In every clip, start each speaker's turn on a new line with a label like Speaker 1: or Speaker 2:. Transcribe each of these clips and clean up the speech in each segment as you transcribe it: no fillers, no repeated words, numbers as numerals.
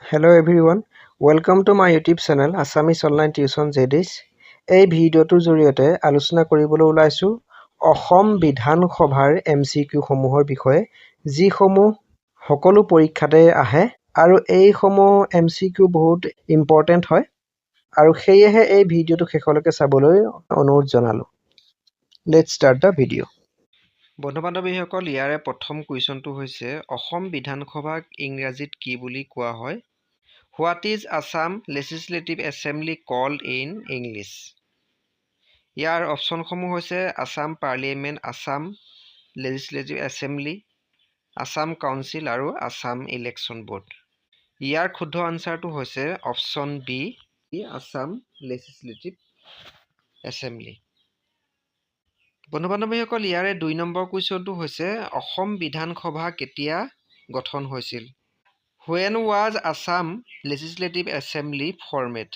Speaker 1: Hello everyone, welcome to my YouTube channel Assamese Online Tuition ZS. এই ভিডিঅ'টোৰ জৰিয়তে আলোচনা কৰিবলৈ ওলাইছো অসম বিধান সভাৰ MCQ সমূহৰ বিষয়ে যিসমূহ সকলো পৰীক্ষাতে আহে আৰু এই সমূহ MCQ বহুত ইম্পৰ্টেন্ট হয় আৰু সেয়েহে এই ভিডিঅ'টো শেষলৈকে চাবলৈ অনুৰোধ জনালো। Let's start the video. বন্ধু-বান্ধৱীসকল ইয়াৰে প্ৰথম কুৱেশ্যনটো হৈছে অসম বিধান সভাক ইংৰাজীত কি বুলি কোৱা হয়? What is Assam Legislative Assembly called in English? ইয়াৰ অপশ্যনসমূহ হৈছে Assam parliament, Assam legislative assembly, Assam council আৰু আসাম ইলেকশ্যন বোৰ্ড। ইয়াৰ শুদ্ধ আনচাৰটো হৈছে option B, Assam legislative assembly. বন্ধু-বান্ধৱীসকল ইয়াৰে 2 নম্বৰ কুৱেশ্যনটো হৈছে অসম বিধান সভা কেতিয়া গঠন হৈছিল? When was Assam Legislative Assembly formed?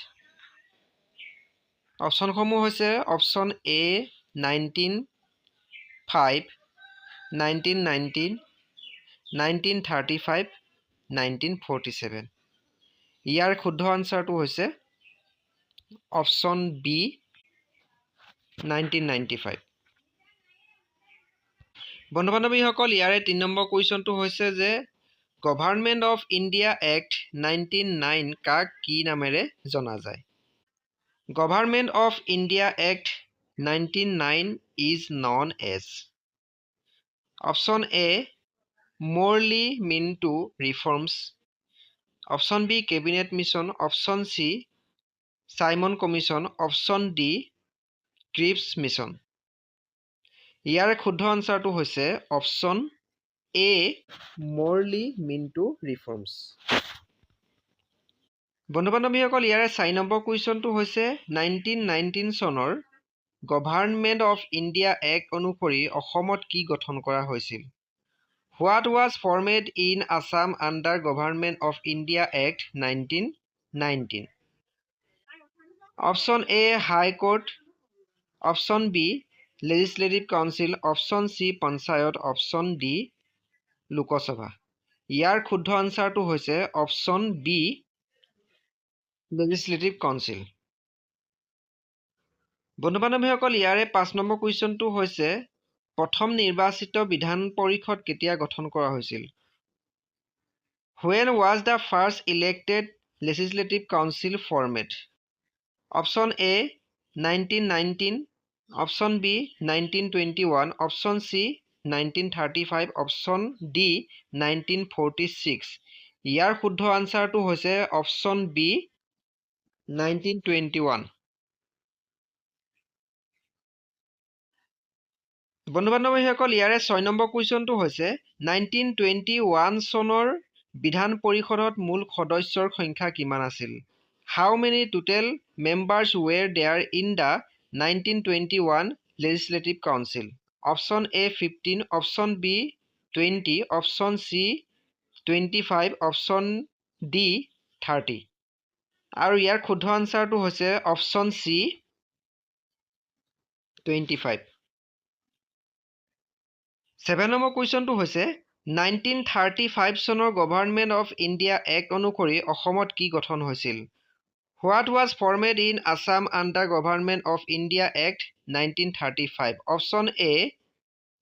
Speaker 1: অপশ্যনসমূহ হৈছে অপশ্যন এ 1905, 1919, 1935, 1947। ইয়াৰ শুদ্ধ আনচাৰটো হৈছে অপশ্যন বি 1995। বন্ধু-বান্ধৱীসকল ইয়াৰে 3 নম্বৰ কুৱেশ্যনটো হৈছে যে গভৰ্ণমেণ্ট অফ ইণ্ডিয়া এক্ট 1909 কাক কি নামেৰে জনা যায়? Government of India Act 1909 is known as Option A, Morley Minto Reforms, Option B, Cabinet Mission, Option C, Simon Commission, Option D, Cripps Mission। ইয়াৰ শুদ্ধ আনচাৰটো হৈছে অপশ্যন এ, Morley Minto Reforms। বন্ধু-বান্ধৱীসকল ইয়াৰে 4 number কুৱেশ্যনটো হৈছে 1919 চনৰ গভৰ্ণমেণ্ট অফ ইণ্ডিয়া এক্ট অনুসৰি অসমত কি গঠন কৰা হৈছিল? What was formed in Assam under Government of India Act 1919? Option A, High Court, Option B, Legislative Council, Option C, Panchayat, Option D, Lok Sabha. ইয়াৰ শুদ্ধ আনচাৰটো হৈছে অপশ্যন বি, লেজিসলেটিভ কাউন্সিল। বন্ধু-বান্ধৱীসকল ইয়াৰে 5 নম্বৰ কুৱেশ্যনটো হৈছে প্ৰথম নিৰ্বাচিত বিধান পৰিষদ কেতিয়া গঠন কৰা হৈছিল? When was the first elected legislative council formed? Option A, 1919, Option B, 1921, Option C, 1935, Option D, 1946। ইয়াৰ শুদ্ধ আনচাৰটো হৈছে অপশ্যন বি, 1921। বন্ধু-বান্ধৱীসকল ইয়াৰে 6 নম্বৰ কুৱেশ্যনটো হৈছে 1921 চনৰ বিধান পৰিষদত মূল সদস্যৰ সংখ্যা কিমান আছিল? How many total members were there in the 1921 Legislative Council? Option A, 15, Option B, 20, Option C, 25, Option D, 30। আৰু ইয়াৰ শুদ্ধ আনচাৰটো হৈছে অপশ্যন চি, 25। 7 নম্বৰ কুৱেশ্যনটো হৈছে 1935 চনৰ গভৰ্ণমেণ্ট অফ ইণ্ডিয়া এক্ট অনুসৰি অসমত কি গঠন হৈছিল? What was formed in Assam under Government of India Act 1935? Option A,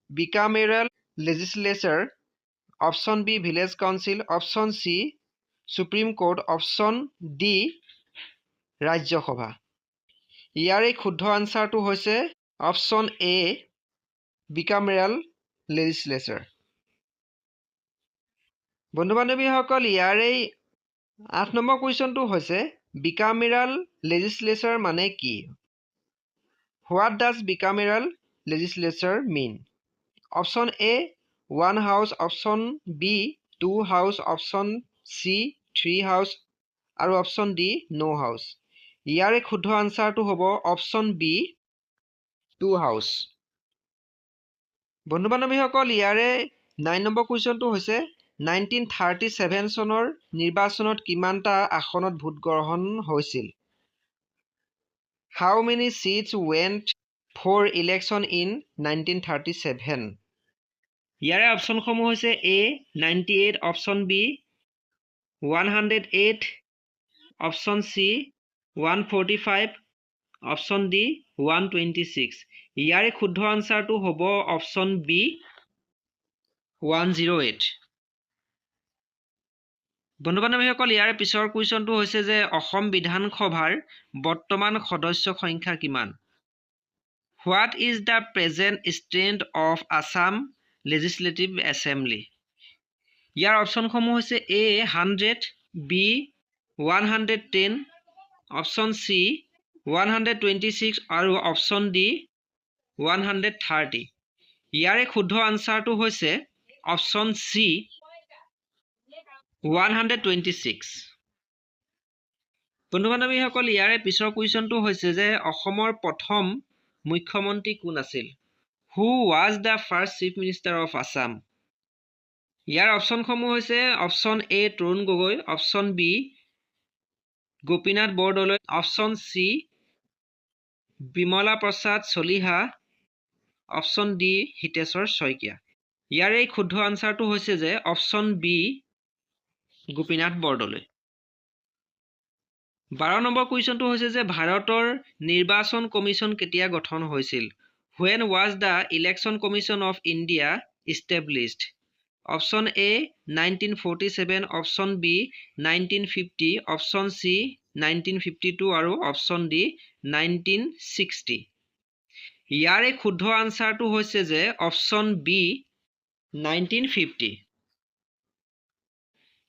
Speaker 1: bicameral legislature, Option B, village council, Option C, Supreme Court, Option D, Rajya Sabha. ইয়াৰে শুদ্ধ আনচাৰটো হৈছে অপশ্যন এ, bicameral legislature। বন্ধু-বান্ধৱীসকল ইয়াৰে 8 নম্বৰ কুৱেশ্যনটো হৈছে bicameral legislature মানে কি? What does bicameral legislature mean? Option A, 1 house, Option B, 2 house, Option C, 3 house আৰু Option D, no house। ইয়াৰে শুদ্ধ আনচাৰটো হ'ব অপশ্যন বি, 2 house। বন্ধু-বান্ধৱীসকল ইয়াৰে 9 নম্বৰ কুৱেশ্যনটো হৈছে 1937 চনৰ নিৰ্বাচনত কিমানটা আসনত ভোট গ্ৰহণ হৈছিল? How many seats went for election in 1937? ইয়াৰে অপশ্যনসমূহ হৈছে A, 98, Option B, 108, option C 145, option D 126। ইয়াৰে শুদ্ধ আনচাৰটো হ'ব অপশ্যন বি 108। বন্ধু বান্ধৱীসকল, ইয়াৰে পিছৰ কুৱেশ্যনটো হৈছে যে অসম বিধানসভাৰ বৰ্তমান সদস্য সংখ্যা কিমান? What is the present strength of Assam legislative assembly? ইয়াৰ অপশ্যনসমূহ হৈছে এ 100, বি 110, অপশ্যন চি 126 আৰু অপশ্যন ডি 130। ইয়াৰে শুদ্ধ আনচাৰটো হৈছে অপশ্যন চি 126। বন্ধু বান্ধৱীসকল, ইয়াৰে পিছৰ কুৱেশ্যনটো হৈছে যে অসমৰ প্ৰথম মুখ্যমন্ত্ৰী কোন আছিল? Who was the first chief minister of Assam? ইয়াৰ অপশ্যনসমূহ হৈছে option A Tarun Gogoi, option B Gopinath Bordoloi, option C Bimala Prasad Chaliha, option D Hiteswar Saikia. ইয়াৰে শুদ্ধ আনচাৰটো হৈছে যে অপশ্যন বি গোপীনাথ বৰদলৈ। 12 নম্বৰ কুৱেশ্যনটো হৈছে যে ভাৰতৰ নিৰ্বাচন কমিশ্যন কেতিয়া গঠন হৈছিল? When was the Election Commission of India established? Option A 1947, option B 1950, option C 1952 আৰু অপশ্যন ডি 1960। ইয়াৰে শুদ্ধ আনচাৰটো হৈছে যে অপশ্যন বি 1950।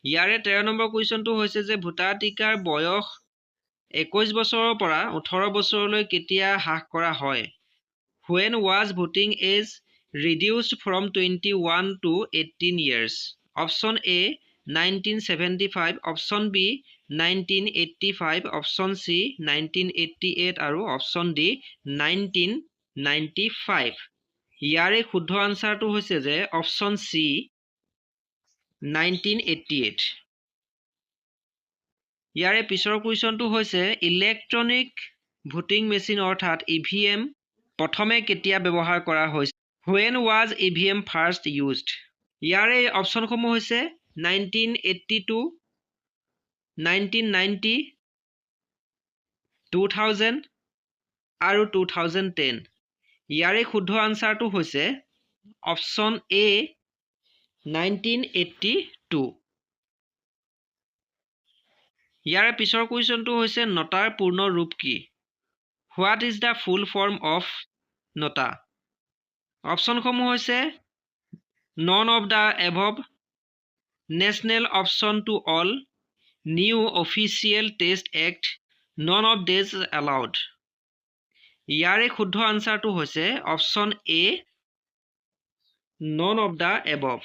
Speaker 1: ইয়াৰে 13 নম্বৰ কুৱেশ্যনটো হৈছে যে ভোটাধিকাৰ বয়স 21 বছৰৰ পৰা 18 বছৰলৈ কেতিয়া হ্ৰাস কৰা হয়? When was voting age reduced from 21 to 18 years? Option A 1975, option B 1985, option C 1988 আৰু অপশ্যন ডি 1995। ইয়াৰে শুদ্ধ আনচাৰটো হৈছে যে অপশ্যন চি 1988। ইয়াৰে পিছৰ কুৱেশ্যনটো হৈছে ইলেক্ট্ৰনিক ভোটিং মেচিন অৰ্থাৎ EVM প্ৰথমে কেতিয়া ব্যৱহাৰ কৰা হৈছিল? When was EVM first used? ইয়াৰে অপশ্যনসমূহ হৈছে 1982, 1990, 2000 আৰু 2010। ইয়াৰে শুদ্ধ আনচাৰটো হৈছে অপশ্যন এ 1982। ইয়াৰে পিছৰ কুৱেশ্যনটো হৈছে নটাৰ পূৰ্ণ ৰূপ কি? What is the full form of NOTA? অপশ্যনসমূহ হৈছে none of the above, national option to all, new official test act, none of these allowed. ইয়াৰে শুদ্ধ আনচাৰটো হৈছে option A none of the above.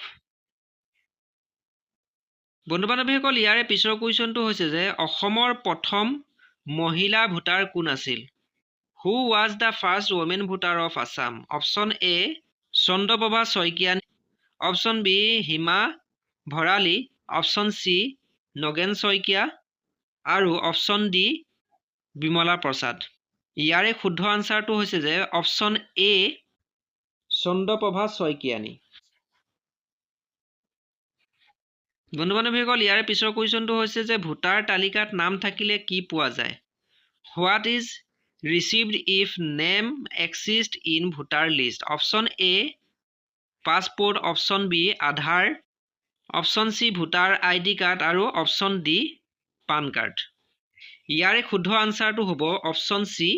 Speaker 1: বন্ধু বান্ধৱীসকল, ইয়াৰে পিছৰ কুৱেশ্যনটো হৈছে যে অসমৰ প্ৰথম মহিলা ভোটাৰ কোন আছিল? Who was the first women voter of Assam? Option A Chandraprabha Saikia, option B Hima Bharali, option C Nagen Saikia আৰু অপশ্যন ডি বিমলা প্ৰসাদ। ইয়াৰে শুদ্ধ আনচাৰটো হৈছে যে অপশ্যন এ চন্দ্ৰপ্ৰভা শইকীয়ানী। বন্ধু বান্ধৱীসকল, ইয়াৰে পিছৰ কুৱেশ্যনটো হৈছে যে ভোটাৰ তালিকাত নাম থাকিলে কি পোৱা যায়? What is received if name exist in voter list? Option A passport, option B Aadhaar, option C voter ID card আৰু অপশ্যন ডি পান কাৰ্ড। ইয়াৰে শুদ্ধ আনচাৰটো হ'ব অপশ্যন চি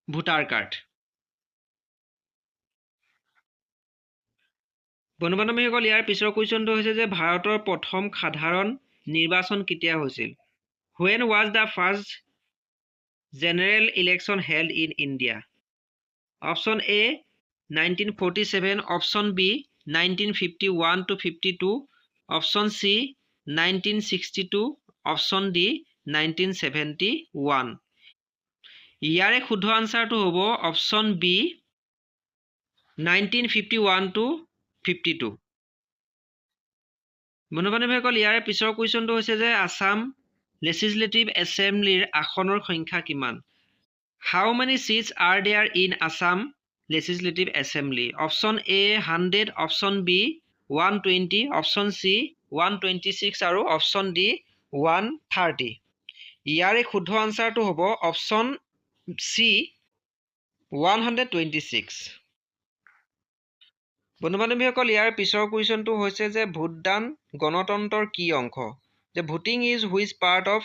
Speaker 1: ভোটাৰ কাৰ্ড। বন্ধু বান্ধৱীসকল, ইয়াৰ পিছৰ কুৱেশ্যনটো হৈছে যে ভাৰতৰ প্ৰথম সাধাৰণ নিৰ্বাচন কেতিয়া হৈছিল? When was the first general election held in India? Option A 1947, option B 1951 to 52, option C 1962, option D 1971। ইয়াৰে শুদ্ধ আনচাৰটো হ'ব অপশ্যন বি 1951 to 52। বন্ধু বান্ধৱীসকল, ইয়াৰে পিছৰ কুৱেশ্যনটো হৈছে যে আছাম লেজিছলেটিভ এছেম্বলিৰ আসনৰ সংখ্যা কিমান? How many seats are there in Assam legislative assembly? Option A 100, option B 120, option C 126 আৰু অপশ্যন ডি 130। ইয়াৰে শুদ্ধ আনচাৰটো হ'ব অপশ্যন চি 126। বন্ধু বান্ধৱীসকল, ইয়াৰ পিছৰ কুৱেশ্যনটো হৈছে যে ভোটদান গণতন্ত্ৰৰ কি অংশ? যে voting is which part of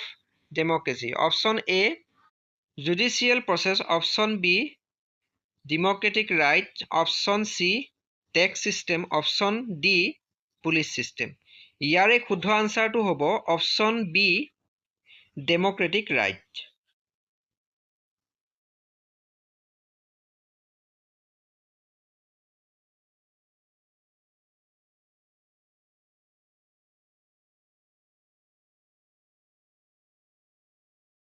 Speaker 1: democracy? Option A judicial process, option B democratic right, option C tax system, option D police system. ইয়াৰে শুদ্ধ আনচাৰটো হ'ব অপশ্যন বি ডেম'ক্ৰেটিক ৰাইট।